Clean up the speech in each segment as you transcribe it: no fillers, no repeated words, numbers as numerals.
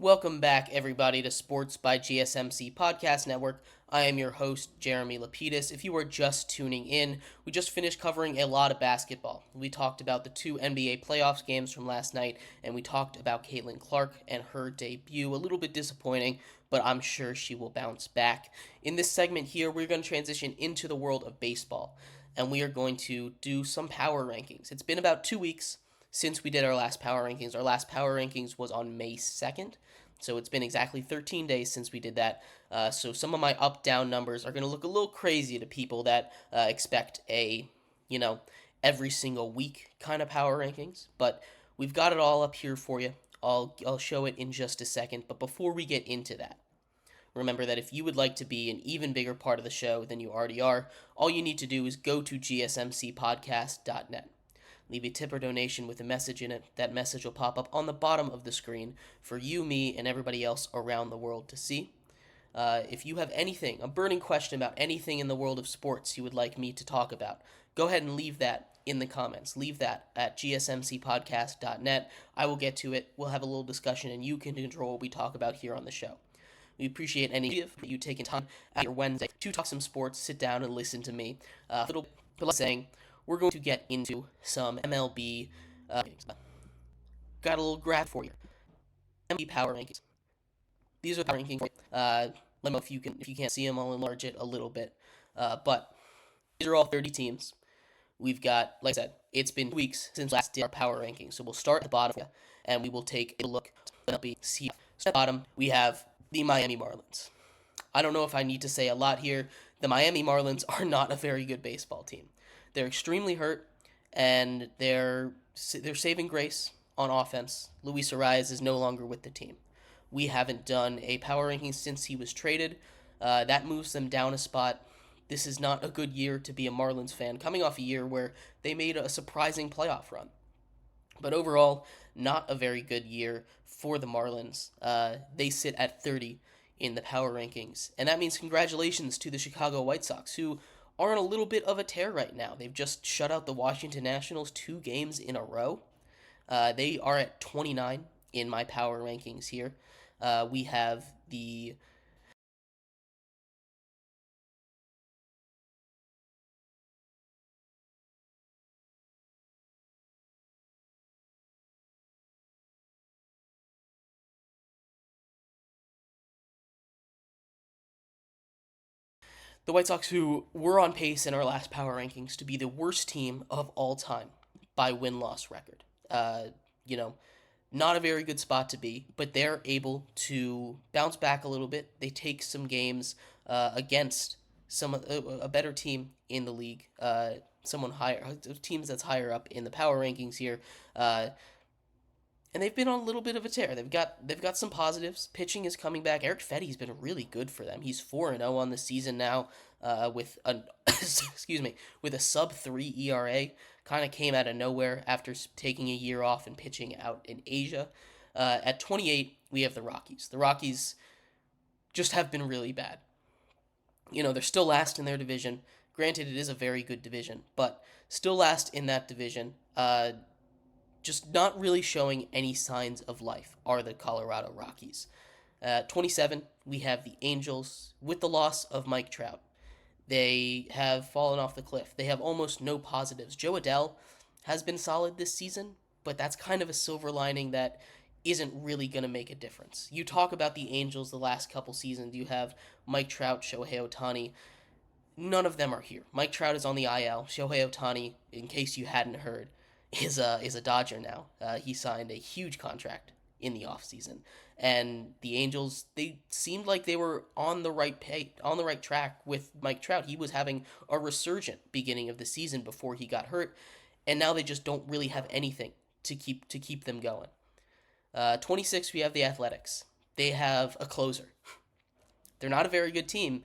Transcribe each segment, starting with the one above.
Welcome back, everybody, to Sports by GSMC Podcast Network. I am your host, Jeremy Lapidus. If you are just tuning in, we just finished covering a lot of basketball. We talked about the two NBA playoffs games from last night, and we talked about Caitlin Clark and her debut. A little bit disappointing, but I'm sure she will bounce back. In this segment here, we're going to transition into the world of baseball, and we are going to do some power rankings. It's been about 2 weeks since we did our last power rankings. Our last power rankings was on May 2nd. So it's been exactly 13 days since we did that. So some of my up-down numbers are going to look a little crazy to people that expect you know, every single week kind of power rankings. But we've got it all up here for you. I'll show it in just a second. But before we get into that, remember that if you would like to be an even bigger part of the show than you already are, all you need to do is go to GSMCpodcast.net. Leave a tip or donation with a message in it. That message will pop up on the bottom of the screen for you, me, and everybody else around the world to see. If you have anything, a burning question about anything in the world of sports you would like me to talk about, go ahead and leave that in the comments. Leave that at gsmcpodcast.net. I will get to it. We'll have a little discussion, and you can control what we talk about here on the show. We appreciate any of you taking time out your Wednesday to talk some sports, sit down and listen to me. A little bit saying, we're going to get into some MLB. Got a little graph for you. MLB power rankings. These are the power rankings. Let me know if you can't see them. I'll enlarge it a little bit. But these are all 30 teams. We've got, like I said, it's been 2 weeks since last did our power rankings. So we'll start at the bottom, and we will take a look at MLB. See, at the bottom we have the Miami Marlins. I don't know if I need to say a lot here. The Miami Marlins are not a very good baseball team. They're extremely hurt, and they're saving grace on offense. Luis Arias is no longer with the team. We haven't done a power ranking since he was traded. That moves them down a spot. This is not a good year to be a Marlins fan, coming off a year where they made a surprising playoff run. But overall, not a very good year for the Marlins. They sit at 30 in the power rankings, and that means congratulations to the Chicago White Sox, who are on a little bit of a tear right now. They've just shut out the Washington Nationals 2 games in a row. They are at 29 in my power rankings here. We have the White Sox, who were on pace in our last power rankings to be the worst team of all time by win-loss record. You know, not a very good spot to be, but they're able to bounce back a little bit. They take some games against a better team in the league, someone higher, teams that's higher up in the power rankings here, and they've been on a little bit of a tear. They've got some positives. Pitching is coming back. Eric Fetty's been really good for them. He's 4-0 on the season now, with a excuse me, with a sub-3 ERA. Kind of came out of nowhere after taking a year off and pitching out in Asia. At 28, we have the Rockies. The Rockies just have been really bad. You know, they're still last in their division. Granted, it is a very good division, but still last in that division. Just not really showing any signs of life are the Colorado Rockies. 27, we have the Angels with the loss of Mike Trout. They have fallen off the cliff. They have almost no positives. Joe Adell has been solid this season, but that's kind of a silver lining that isn't really going to make a difference. You talk about the Angels the last couple seasons. You have Mike Trout, Shohei Ohtani. None of them are here. Mike Trout is on the IL. Shohei Ohtani, in case you hadn't heard, is a Dodger now. He signed a huge contract in the offseason. And the Angels, they seemed like they were on the right track with Mike Trout. He was having a resurgent beginning of the season before he got hurt, and now they just don't really have anything to keep them going. 26, we have the Athletics. They have a closer. They're not a very good team,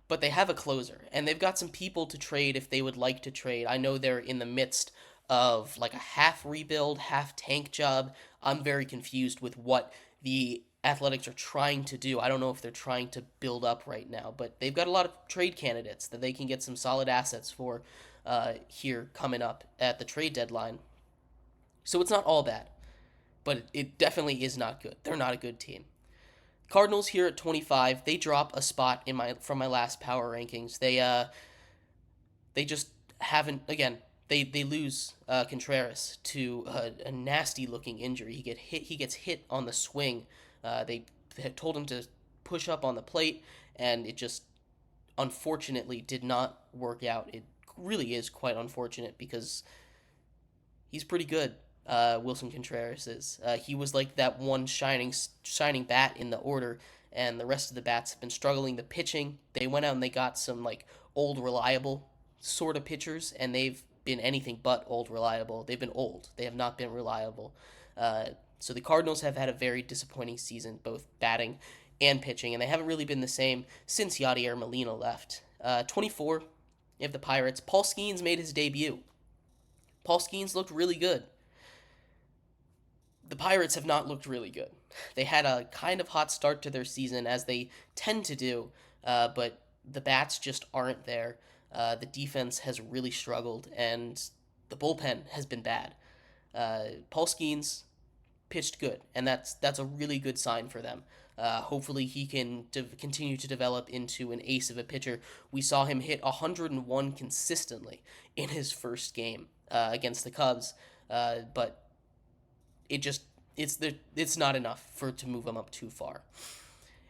but they have a closer, and they've got some people to trade if they would like to trade. I know they're in the midst of like a half rebuild, half tank job. I'm very confused with what the Athletics are trying to do. I don't know if they're trying to build up right now, but they've got a lot of trade candidates that they can get some solid assets for here coming up at the trade deadline. So it's not all bad, but it definitely is not good. They're not a good team. Cardinals here at 25. They drop a spot in my from my last power rankings. They just haven't again. They lose Contreras to a nasty looking injury. He gets hit on the swing. They had told him to push up on the plate, and it just unfortunately did not work out. It really is quite unfortunate because he's pretty good. Wilson Contreras is. He was like that one shining bat in the order, and the rest of the bats have been struggling. The pitching, they went out and they got some like old reliable sort of pitchers, and they've been anything but old reliable. They've been old. They have not been reliable. Uh, so the Cardinals have had a very disappointing season, both batting and pitching, and they haven't really been the same since Yadier Molina left. 24, you have the Pirates. Paul Skeens made his debut. Paul Skeens looked really good. The Pirates have not looked really good. They had a kind of hot start to their season, as they tend to do, but the bats just aren't there. The defense has really struggled, and the bullpen has been bad. Paul Skeens pitched good, and that's a really good sign for them. Hopefully, he can continue to develop into an ace of a pitcher. We saw him hit 101 consistently in his first game against the Cubs, but it's not enough to move him up too far.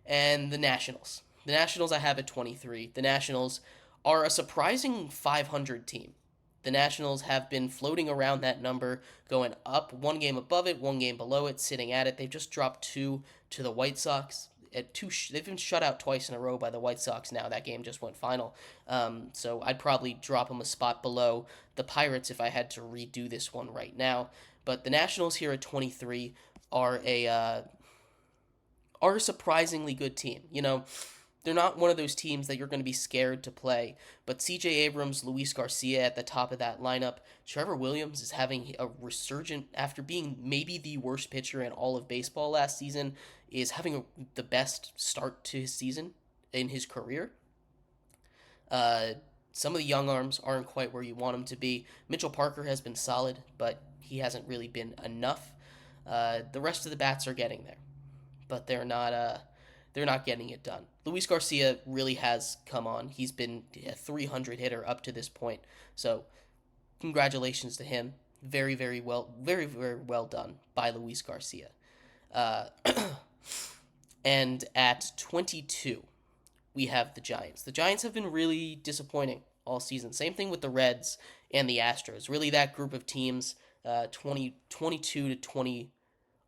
And the Nationals. The Nationals I have at 23. The Nationals are a surprising 500 team. The Nationals have been floating around that number, going up one game above it, one game below it, sitting at it. They've just dropped two to the White Sox. They've been shut out twice in a row by the White Sox now. That game just went final. So I'd probably drop them a spot below the Pirates if I had to redo this one right now. But the Nationals here at 23 are a surprisingly good team. They're not one of those teams that you're going to be scared to play. But C.J. Abrams, Luis Garcia at the top of that lineup. Trevor Williams is having a resurgent after being maybe the worst pitcher in all of baseball last season. Is having the best start to his season in his career. Some of the young arms aren't quite where you want them to be. Mitchell Parker has been solid, but he hasn't really been enough. The rest of the bats are getting there, but they're not getting it done. Luis Garcia really has come on. He's been a 300 hitter up to this point. So, congratulations to him. Very, very well done by Luis Garcia. Uh, and at 22, we have the Giants. The Giants have been really disappointing all season. Same thing with the Reds and the Astros. Really, that group of teams, 22 to 20,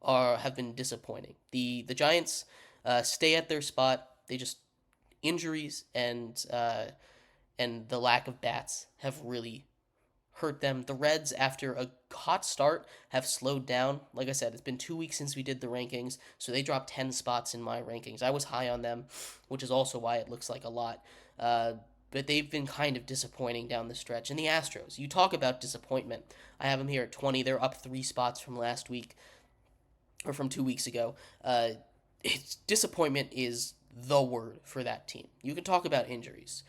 have been disappointing. The Giants stay at their spot. They just injuries and the lack of bats have really hurt them. The Reds, after a hot start, have slowed down. Like I said, it's been 2 weeks since we did the rankings, so they dropped 10 spots in my rankings. I was high on them, which is also why it looks like a lot. But they've been kind of disappointing down the stretch. And the Astros, you talk about disappointment. I have them here at 20. They're up 3 spots from last week, or from 2 weeks ago. Disappointment is the word for that team. You can talk about injuries,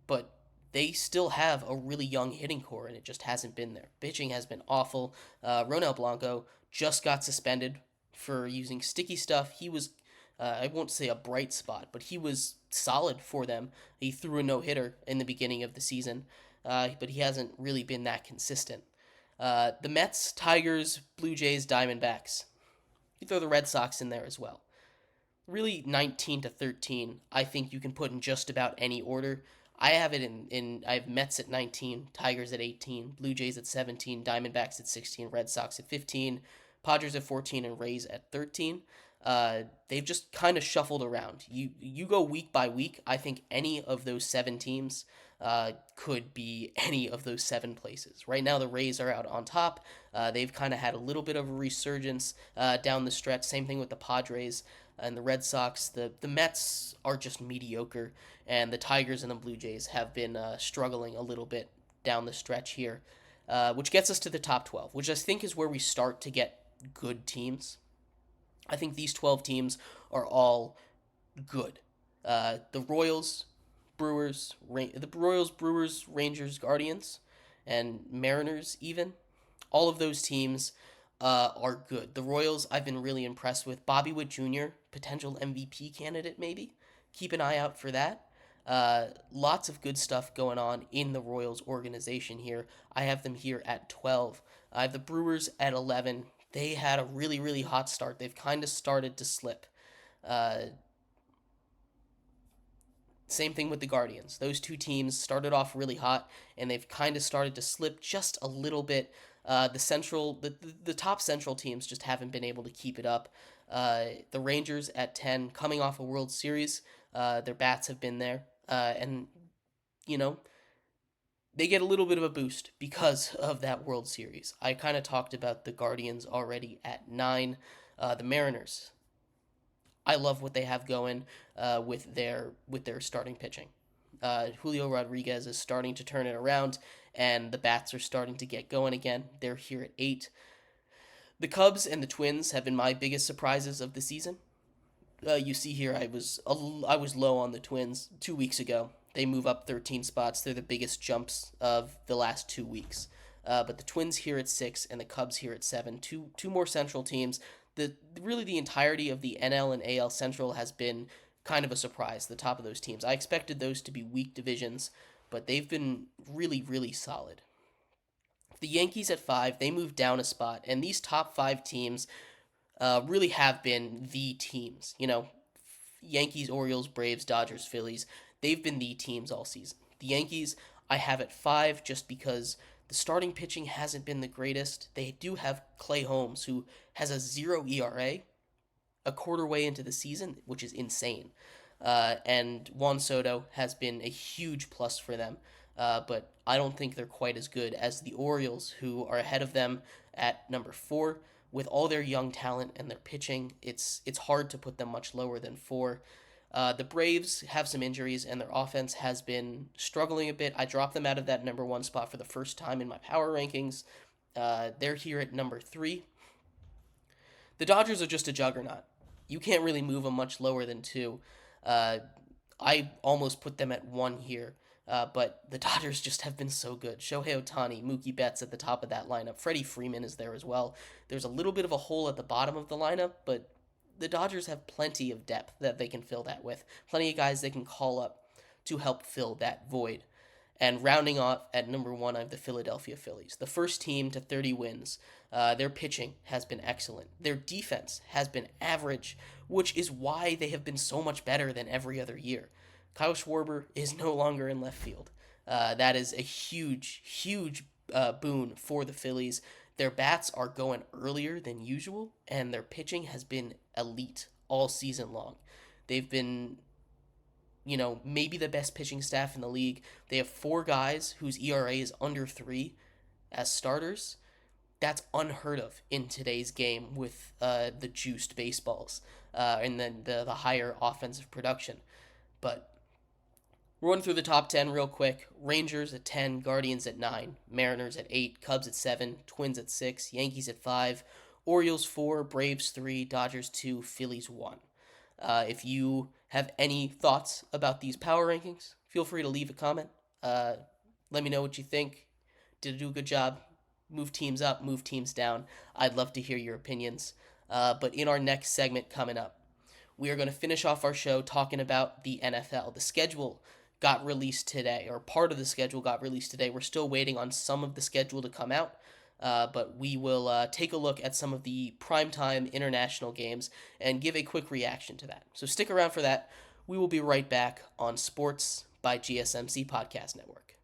but they still have a really young hitting core, and it just hasn't been there. Pitching has been awful. Ronel Blanco just got suspended for using sticky stuff. He was, I won't say a bright spot, but he was solid for them. He threw a no-hitter in the beginning of the season, but he hasn't really been that consistent. The Mets, Tigers, Blue Jays, Diamondbacks. You throw the Red Sox in there as well. Really, 19 to 13, I think you can put in just about any order. I have it I have Mets at 19, Tigers at 18, Blue Jays at 17, Diamondbacks at 16, Red Sox at 15, Padres at 14, and Rays at 13. They've just kind of shuffled around. You go week by week. I think any of those 7 teams could be any of those 7 places. Right now, the Rays are out on top. They've kind of had a little bit of a resurgence down the stretch. Same thing with the Padres and the Red Sox. The Mets are just mediocre, and the Tigers and the Blue Jays have been struggling a little bit down the stretch here, which gets us to the top 12, which I think is where we start to get good teams. I think these 12 teams are all good. The Royals, Brewers, Rangers, Guardians, and Mariners even. All of those teams are good. The Royals I've been really impressed with. Bobby Witt Jr. potential MVP candidate, maybe. Keep an eye out for that. Lots of good stuff going on in the Royals organization here. I have them here at 12. I have the Brewers at 11. They had a really, really hot start. They've kind of started to slip. Uh, Same thing with the Guardians. Those two teams started off really hot, and they've kind of started to slip just a little bit. The top Central teams just haven't been able to keep it up. The Rangers at 10, coming off a World Series, their bats have been there, and you know they get a little bit of a boost because of that World Series. I kind of talked about the Guardians already at 9. The Mariners, I love what they have going with their starting pitching. Julio Rodriguez is starting to turn it around, and the bats are starting to get going again. They're here at 8. The Cubs and the Twins have been my biggest surprises of the season. You see here, I was low on the Twins 2 weeks ago. They move up 13 spots. They're the biggest jumps of the last 2 weeks. But the Twins here at 6 and the Cubs here at 7. Two more Central teams. The entirety of the NL and AL Central has been kind of a surprise. The top of those teams. I expected those to be weak divisions, but they've been really, really solid. The Yankees at 5, they moved down a spot, and these top 5 teams really have been the teams. Yankees, Orioles, Braves, Dodgers, Phillies. They've been the teams all season. The Yankees, I have at 5 just because the starting pitching hasn't been the greatest. They do have Clay Holmes, who has a 0 ERA a quarter way into the season, which is insane. And Juan Soto has been a huge plus for them. But I don't think they're quite as good as the Orioles, who are ahead of them at number 4. With all their young talent and their pitching, it's hard to put them much lower than 4. The Braves have some injuries, and their offense has been struggling a bit. I dropped them out of that number 1 spot for the first time in my power rankings. They're here at number 3. The Dodgers are just a juggernaut. You can't really move them much lower than 2. I almost put them at 1 here. But the Dodgers just have been so good. Shohei Ohtani, Mookie Betts at the top of that lineup. Freddie Freeman is there as well. There's a little bit of a hole at the bottom of the lineup, but the Dodgers have plenty of depth that they can fill that with. Plenty of guys they can call up to help fill that void. And rounding off at number 1, I have the Philadelphia Phillies. The first team to 30 wins. Their pitching has been excellent. Their defense has been average, which is why they have been so much better than every other year. Kyle Schwarber is no longer in left field. That is a huge, huge boon for the Phillies. Their bats are going earlier than usual, and their pitching has been elite all season long. They've been, maybe the best pitching staff in the league. They have 4 guys whose ERA is under 3 as starters. That's unheard of in today's game with the juiced baseballs and then the higher offensive production. But run through the top 10 real quick. Rangers at 10, Guardians at 9, Mariners at 8, Cubs at 7, Twins at 6, Yankees at 5, Orioles 4, Braves 3, Dodgers 2, Phillies 1. If you have any thoughts about these power rankings, feel free to leave a comment. Let me know what you think. Did I do a good job? Move teams up, move teams down. I'd love to hear your opinions. But in our next segment coming up, we are going to finish off our show talking about the NFL. The schedule got released today, or part of the schedule got released today. We're still waiting on some of the schedule to come out, but we will take a look at some of the primetime international games and give a quick reaction to that. So stick around for that. We will be right back on Sports by GSMC Podcast Network.